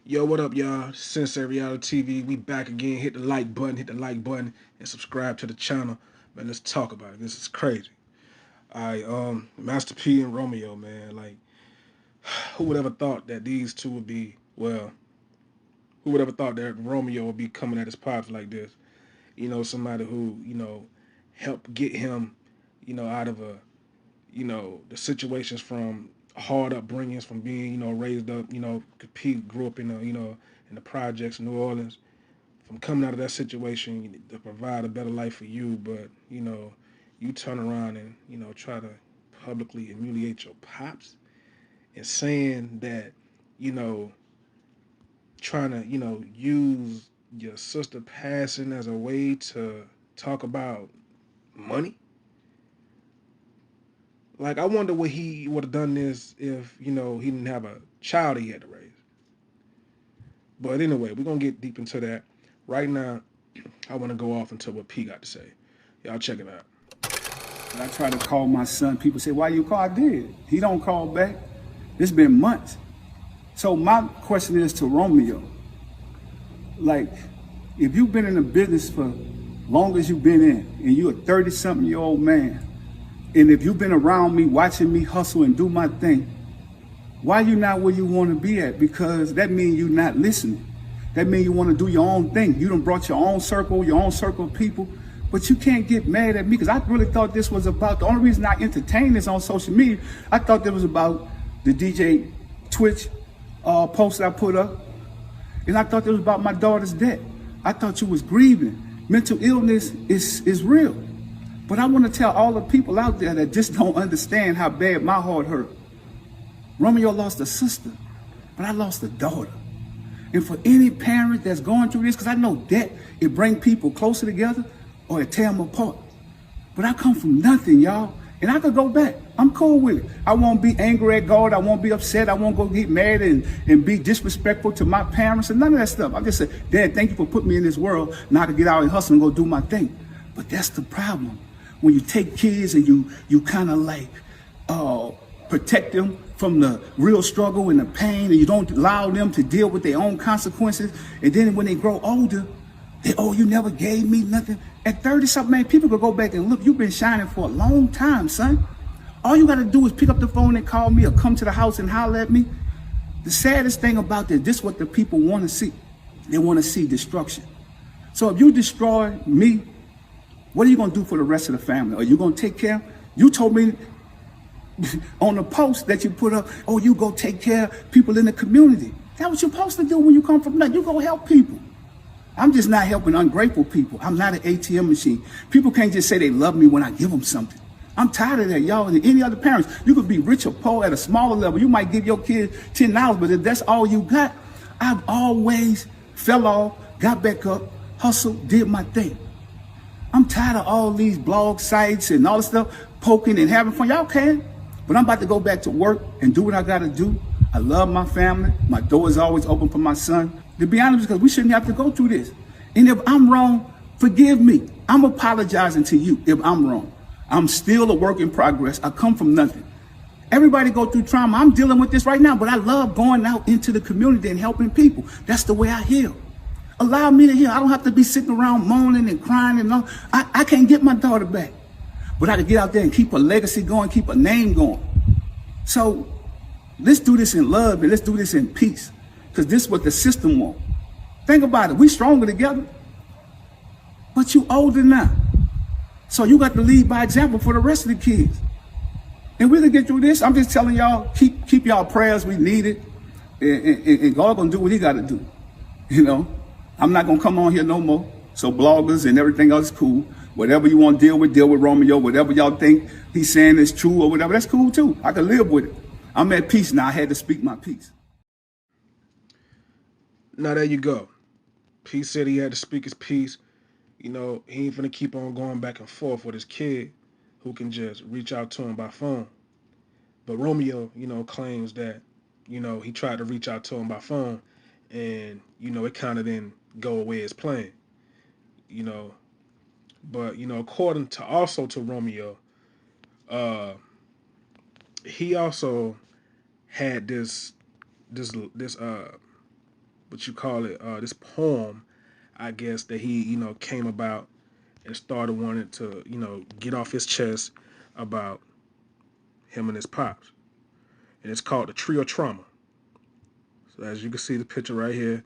Yo, what up, y'all? Sensei Reality TV. We back again. Hit the like button, and subscribe to the channel. Man, let's talk about it. This is crazy. Master P and Romeo, man. Like, who would ever thought that these two would be? Well, who would ever thought that Romeo would be coming at his pops like this? Somebody who helped get him, out of the situations from hard upbringings, from being raised up, Pete grew up in in the projects in New Orleans, from coming out of that situation to provide a better life for you, but you turn around and try to publicly humiliate your pops and saying that you know trying to use your sister passing as a way to talk about money. Like, I wonder what he would have done this if he didn't have a child he had to raise. But anyway, we're gonna get deep into that. Right now, I want to go off into what P got to say. Y'all check it out. I try to call my son. People say, why you call? I did. He don't call back. It's been months. So my question is to Romeo. Like, if you've been in the business for long as you've been in, and you're a 30-something-year-old man, and if you've been around me, watching me hustle and do my thing, why you not where you want to be at? Because that means you're not listening. That means you want to do your own thing. You done brought your own circle of people. But you can't get mad at me, because I really thought this was about, the only reason I entertained this on social media, I thought it was about the DJ Twitch post that I put up. And I thought it was about my daughter's death. I thought you was grieving. Mental illness is real. But I want to tell all the people out there that just don't understand how bad my heart hurt. Romeo lost a sister, but I lost a daughter. And for any parent that's going through this, because I know debt, it brings people closer together or it tear them apart. But I come from nothing, y'all. And I could go back. I'm cool with it. I won't be angry at God. I won't be upset. I won't go get mad and be disrespectful to my parents and none of that stuff. I just say, Dad, thank you for putting me in this world. Now I can get out and hustle and go do my thing. But that's the problem. When you take kids and you kind of like protect them from the real struggle and the pain, and you don't allow them to deal with their own consequences. And then when they grow older, you never gave me nothing. At 30-something, man, people could go back and look, you've been shining for a long time, son. All you got to do is pick up the phone and call me or come to the house and holler at me. The saddest thing about this is what the people want to see. They want to see destruction. So if you destroy me, what are you going to do for the rest of the family? Are you going to take care? You told me on the post that you put up, you go take care of people in the community. That's what you're supposed to do when you come from nothing. You go help people. I'm just not helping ungrateful people. I'm not an ATM machine. People can't just say they love me when I give them something. I'm tired of that, y'all. And any other parents, you could be rich or poor at a smaller level. You might give your kid $10, but if that's all you got, I've always fell off, got back up, hustled, did my thing. I'm tired of all these blog sites and all this stuff, poking and having fun. Y'all can, but I'm about to go back to work and do what I got to do. I love my family. My door is always open for my son. To be honest, because we shouldn't have to go through this. And if I'm wrong, forgive me. I'm apologizing to you if I'm wrong. I'm still a work in progress. I come from nothing. Everybody go through trauma. I'm dealing with this right now, but I love going out into the community and helping people. That's the way I heal. Allow me to heal. I don't have to be sitting around moaning and crying and all. I can't get my daughter back, but I can get out there and keep a legacy going, keep a name going. So let's do this in love and let's do this in peace, because this is what the system wants. Think about it. We stronger together, but you older now. So you got to lead by example for the rest of the kids. And we can get through this. I'm just telling y'all, keep y'all prayers. We need it. And God gonna do what he got to do. I'm not gonna come on here no more. So bloggers and everything else is cool. Whatever you want to deal with Romeo. Whatever y'all think he's saying is true or whatever, that's cool too. I can live with it. I'm at peace now. I had to speak my piece. Now there you go. P said he had to speak his piece. He ain't finna keep on going back and forth with his kid who can just reach out to him by phone. But Romeo, claims that, he tried to reach out to him by phone and, it kind of didn't go away as planned. you know. But according to Romeo, uh, he also had this what you call it, this poem, I guess, that he, came about and started wanting to, get off his chest about him and his pops. And it's called The Tree of Trauma. So as you can see the picture right here,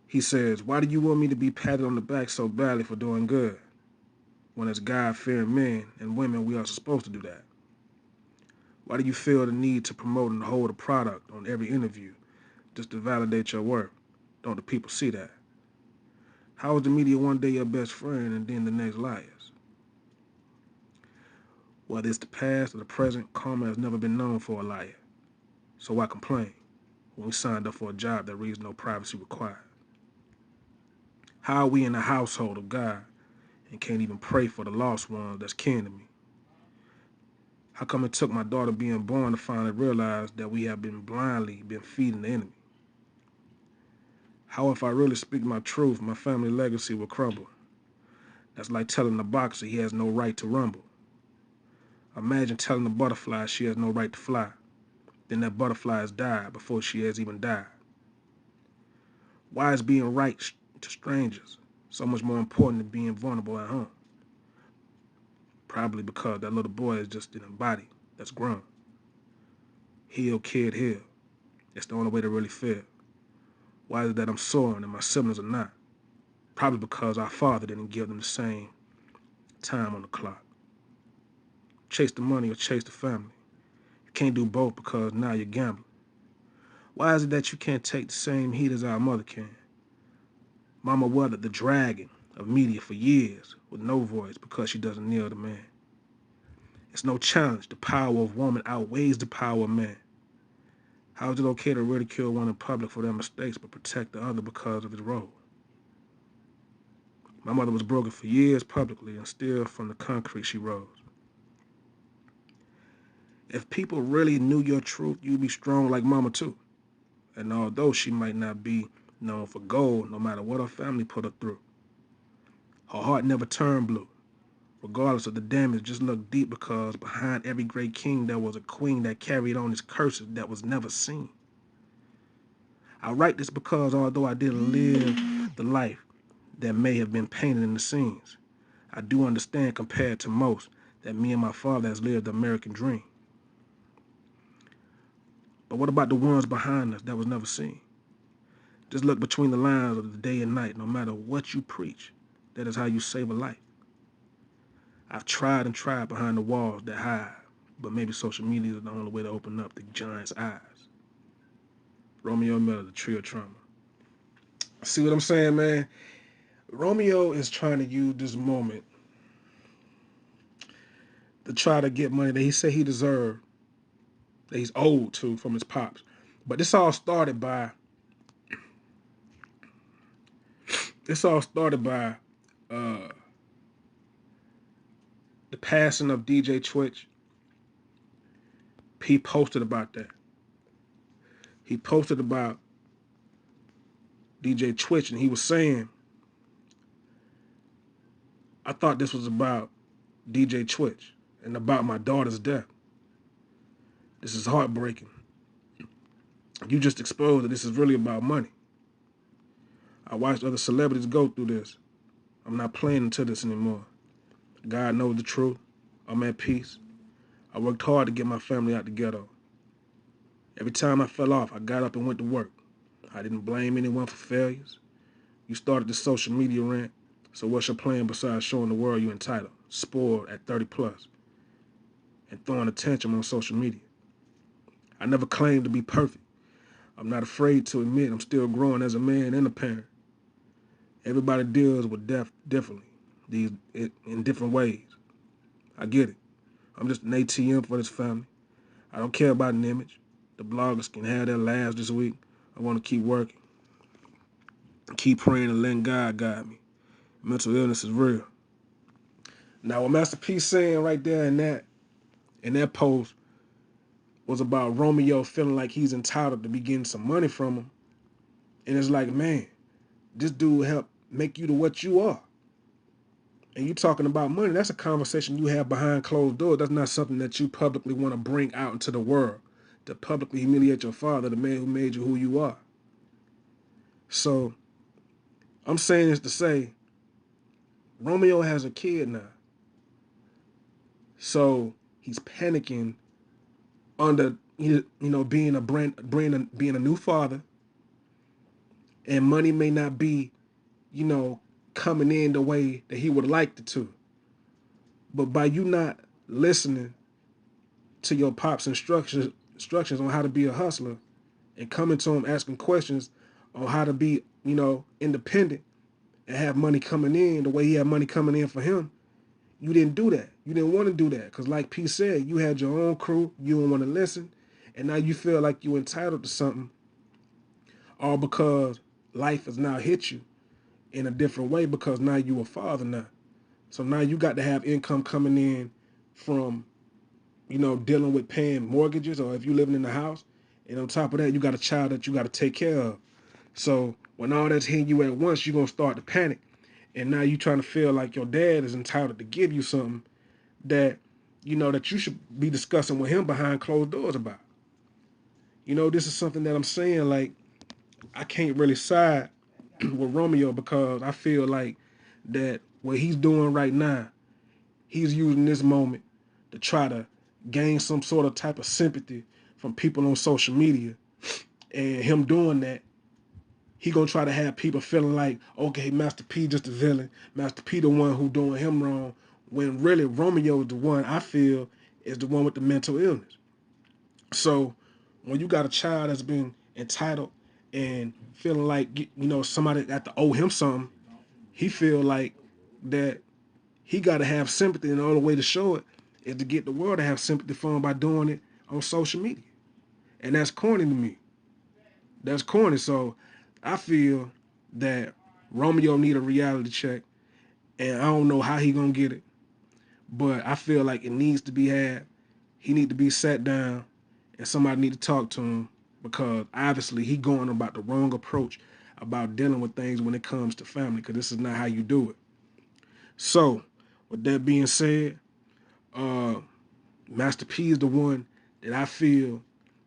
he says, "Why do you want me to be patted on the back so badly for doing good? When as God-fearing men and women, we are supposed to do that. Why do you feel the need to promote and hold a product on every interview just to validate your work? Don't the people see that? How is the media one day your best friend and then the next liars? Whether it's the past or the present, karma has never been known for a liar. So why complain when we signed up for a job that reads no privacy required? How are we in the household of God and can't even pray for the lost ones that's kin to me? How come it took my daughter being born to finally realize that we have blindly been feeding the enemy? How if I really speak my truth, my family legacy will crumble? That's like telling a boxer he has no right to rumble. Imagine telling a butterfly she has no right to fly. Then that butterfly has died before she has even died. Why is being right to strangers so much more important than being vulnerable at home? Probably because that little boy is just in a body that's grown. Heal, kid, heal. It's the only way to really feel. Why is it that I'm soaring and my siblings are not? Probably because our father didn't give them the same time on the clock. Chase the money or chase the family. You can't do both because now you're gambling. Why is it that you can't take the same heat as our mother can? Mama weathered the dragon of media for years with no voice because she doesn't kneel to man. It's no challenge. The power of woman outweighs the power of man. How is it okay to ridicule one in public for their mistakes but protect the other because of his role? My mother was broken for years publicly and still from the concrete she rose. If people really knew your truth, you'd be strong like mama too. And although she might not be known for gold, no matter what her family put her through, her heart never turned blue. Regardless of the damage, just look deep because behind every great king there was a queen that carried on his curses that was never seen. I write this because although I didn't live the life that may have been painted in the scenes, I do understand compared to most that me and my father has lived the American dream. But what about the ones behind us that was never seen? Just look between the lines of the day and night. No matter what you preach, that is how you save a life. I've tried and tried behind the walls that hide, but maybe social media is the only way to open up the giant's eyes. Romeo Miller, The Tree of Trauma. See what I'm saying, man? Romeo is trying to use this moment to try to get money that he said he deserved, that he's owed to from his pops. But this all started by uh, the passing of DJ Twitch. He posted about that. He posted about DJ Twitch, and he was saying, I thought this was about DJ Twitch and about my daughter's death. This is heartbreaking. You just exposed that this is really about money. I watched other celebrities go through this. I'm not playing into this anymore. God knows the truth. I'm at peace. I worked hard to get my family out the ghetto. Every time I fell off, I got up and went to work. I didn't blame anyone for failures. You started the social media rant, so what's your plan besides showing the world you're entitled, spoiled at 30 plus, and throwing attention on social media? I never claimed to be perfect. I'm not afraid to admit I'm still growing as a man and a parent. Everybody deals with death differently, in different ways. I get it. I'm just an ATM for this family. I don't care about an image. The bloggers can have their laughs this week. I want to keep working, keep praying and letting God guide me. Mental illness is real. Now, what Master P saying right there in that post was about Romeo feeling like he's entitled to be getting some money from him. And it's like, man, this dude helped make you to what you are. And you talking about money, that's a conversation you have behind closed doors. That's not something that you publicly want to bring out into the world. To publicly humiliate your father, the man who made you who you are. So I'm saying this to say Romeo has a kid now. So he's panicking under being a being a new father, and money may not be you know coming in the way that he would like it to. But by you not listening to your pop's instructions on how to be a hustler and coming to him asking questions on how to be independent and have money coming in the way he had money coming in for him, you didn't do that. You didn't want to do that because, like P said, you had your own crew. You didn't want to listen, and now you feel like you're entitled to something, all because life has now hit you in a different way because now you a father now. So now you got to have income coming in from dealing with paying mortgages or if you're living in the house. And on top of that, you got a child that you got to take care of. So when all that's hitting you at once, you're going to start to panic. And now you trying to feel like your dad is entitled to give you something that, that you should be discussing with him behind closed doors about. This is something that I'm saying, like, I can't really side with Romeo because I feel like that what he's doing right now, he's using this moment to try to gain some sort of type of sympathy from people on social media. And him doing that, he gonna try to have people feeling like, okay, Master P just the villain, Master P the one who doing him wrong, when really Romeo is the one I feel is the one with the mental illness. So when you got a child that's been entitled and feeling like somebody got to owe him something, he feel like that he got to have sympathy, and the only way to show it is to get the world to have sympathy for him by doing it on social media, and that's corny to me. That's corny. So I feel that Romeo need a reality check, and I don't know how he gonna get it, but I feel like it needs to be had. He need to be sat down, and somebody need to talk to him because obviously he going about the wrong approach about dealing with things when it comes to family. Because this is not how you do it. So, with that being said, uh, Master P is the one that I feel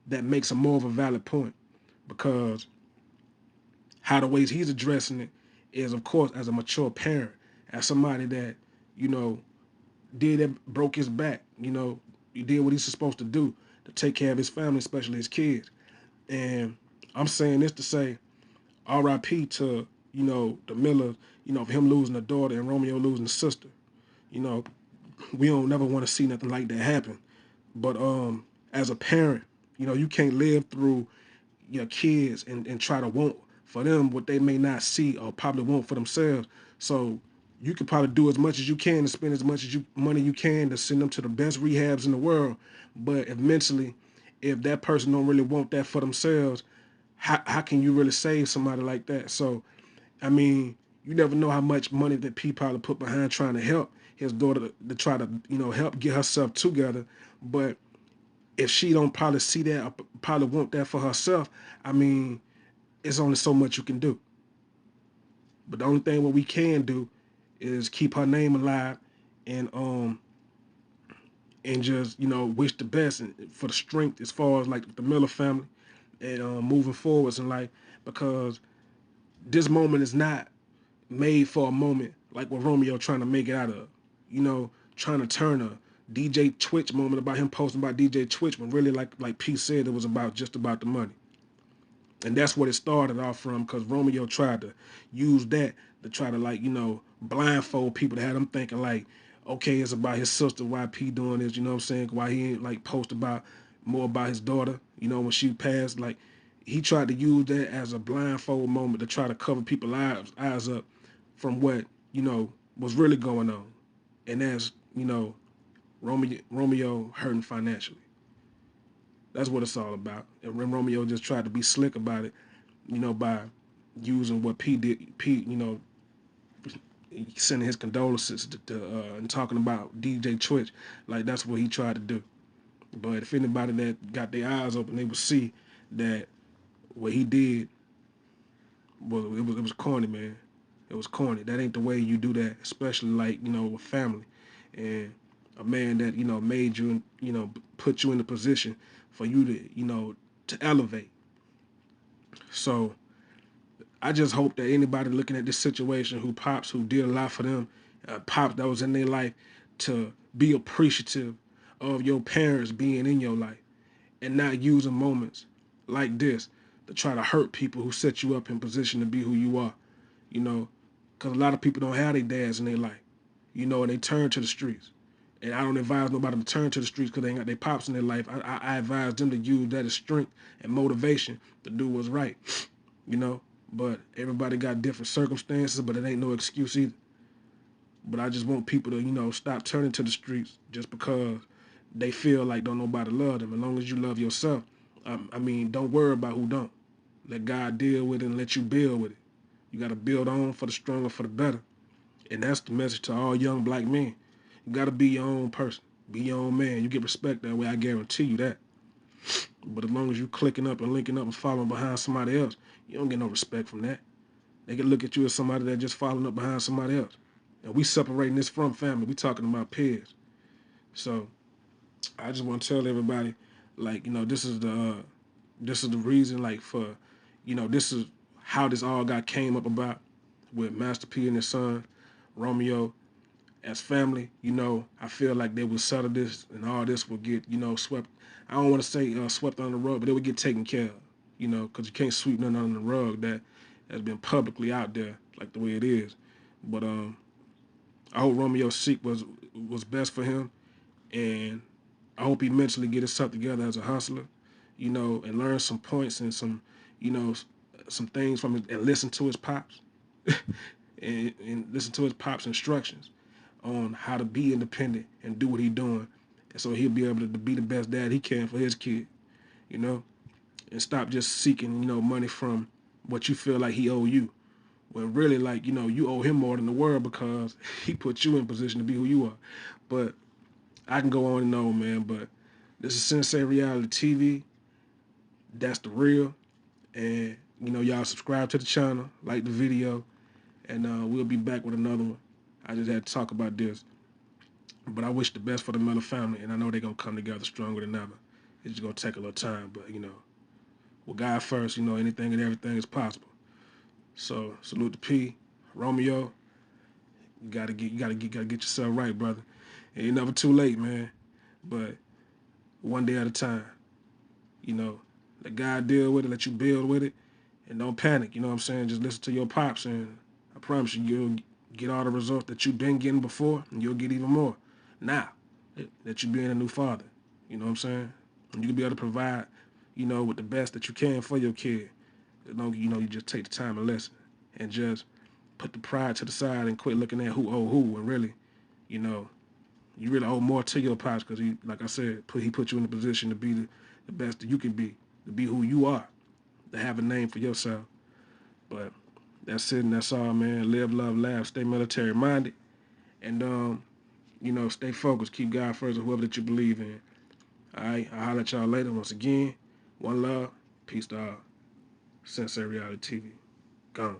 that makes a more of a valid point because how the ways he's addressing it is, of course, as a mature parent, as somebody that you know did that, broke his back, he did what he's supposed to do to take care of his family, especially his kids. And I'm saying this to say, R.I.P. to the Miller, of him losing a daughter and Romeo losing a sister. You know, we don't never want to see nothing like that happen. But as a parent, you can't live through your kids and try to want for them what they may not see or probably want for themselves. So you could probably do as much as you can to spend as much as money you can to send them to the best rehabs in the world. But if mentally, if that person don't really want that for themselves, how can you really save somebody like that? So I mean, you never know how much money that P probably put behind trying to help his daughter to try to help get herself together. But if she don't probably see that or probably want that for herself, I mean, it's only so much you can do. But the only thing what we can do is keep her name alive and just wish the best and for the strength as far as like the Miller family and moving forwards in life because this moment is not made for a moment like what Romeo trying to make it out of. Trying to turn a DJ Twitch moment about him posting about DJ Twitch when really like P said it was about just about the money. And that's what it started off from because Romeo tried to use that to try to blindfold people to have them thinking like, okay, it's about his sister, why P doing this, you know what I'm saying? Why he ain't like post about more about his daughter, when she passed. Like he tried to use that as a blindfold moment to try to cover people's eyes up from what, was really going on. And that's, Romeo hurting financially. That's what it's all about. And Romeo just tried to be slick about it, by using what P did. P, sending his condolences and talking about DJ Twitch. Like that's what he tried to do. But if anybody that got their eyes open, they would see that what he did was corny, man. It was corny. That ain't the way you do that, especially like with family and a man that made you and put you in the position for you to to elevate. So I just hope that anybody looking at this situation who did a lot for them, pops that was in their life, to be appreciative of your parents being in your life and not using moments like this to try to hurt people who set you up in position to be who you are. You know, because a lot of people don't have their dads in their life, and they turn to the streets. And I don't advise nobody to turn to the streets because they ain't got their pops in their life. I advise them to use that as strength and motivation to do what's right, you know. But everybody got different circumstances, but it ain't no excuse either. But I just want people to, stop turning to the streets just because they feel like don't nobody love them. As long as you love yourself, don't worry about who don't. Let God deal with it and let you build with it. You got to build on for the stronger, for the better. And that's the message to all young black men. You got to be your own person. Be your own man. You get respect that way, I guarantee you that. But as long as you clicking up and linking up and following behind somebody else, you don't get no respect from that. They can look at you as somebody that just following up behind somebody else. And we separating this from family. We talking about peers. So I just want to tell everybody, like, this is the reason, like, for, this is how this all came up about with Master P and his son, Romeo. As family, I feel like they would settle this and all this would get, swept. I don't want to say swept under the rug, but it would get taken care of, because you can't sweep nothing under the rug that has been publicly out there like the way it is. But I hope Romeo seek was best for him, and I hope he mentally get himself together as a hustler, and learn some points and you know, some things from it and listen to his pops and listen to his pops instructions on how to be independent and do what he's doing. And so he'll be able to be the best dad he can for his kid, you know, and stop just seeking, money from what you feel like he owe you. When really, like, you owe him more than the world because he put you in position to be who you are. But I can go on and on, man. But this is Sensei Reality TV. That's the real. And, y'all subscribe to the channel, like the video, and we'll be back with another one. I just had to talk about this. But I wish the best for the Miller family, and I know they're going to come together stronger than ever. It's just going to take a little time, but, with God first, anything and everything is possible. So, salute to P. Romeo, you gotta get yourself right, brother. It ain't never too late, man. But one day at a time, let God deal with it, let you build with it, and don't panic, you know what I'm saying? Just listen to your pops, and I promise you'll get all the results that you've been getting before, and you'll get even more now that you're being a new father. You know what I'm saying? And you can be able to provide, with the best that you can for your kid. As long as, you just take the time and listen and just put the pride to the side and quit looking at who owe who, and really, you know, you really owe more to your pops because he, like I said, he put you in a position to be the best that you can be, to be who you are, to have a name for yourself. But that's it and that's all, man. Live, love, laugh, stay military minded, and stay focused. Keep God first, or whoever that you believe in. All right, I'll holler at y'all later. Once again, one love, peace to all. Sensei Reality TV, gone.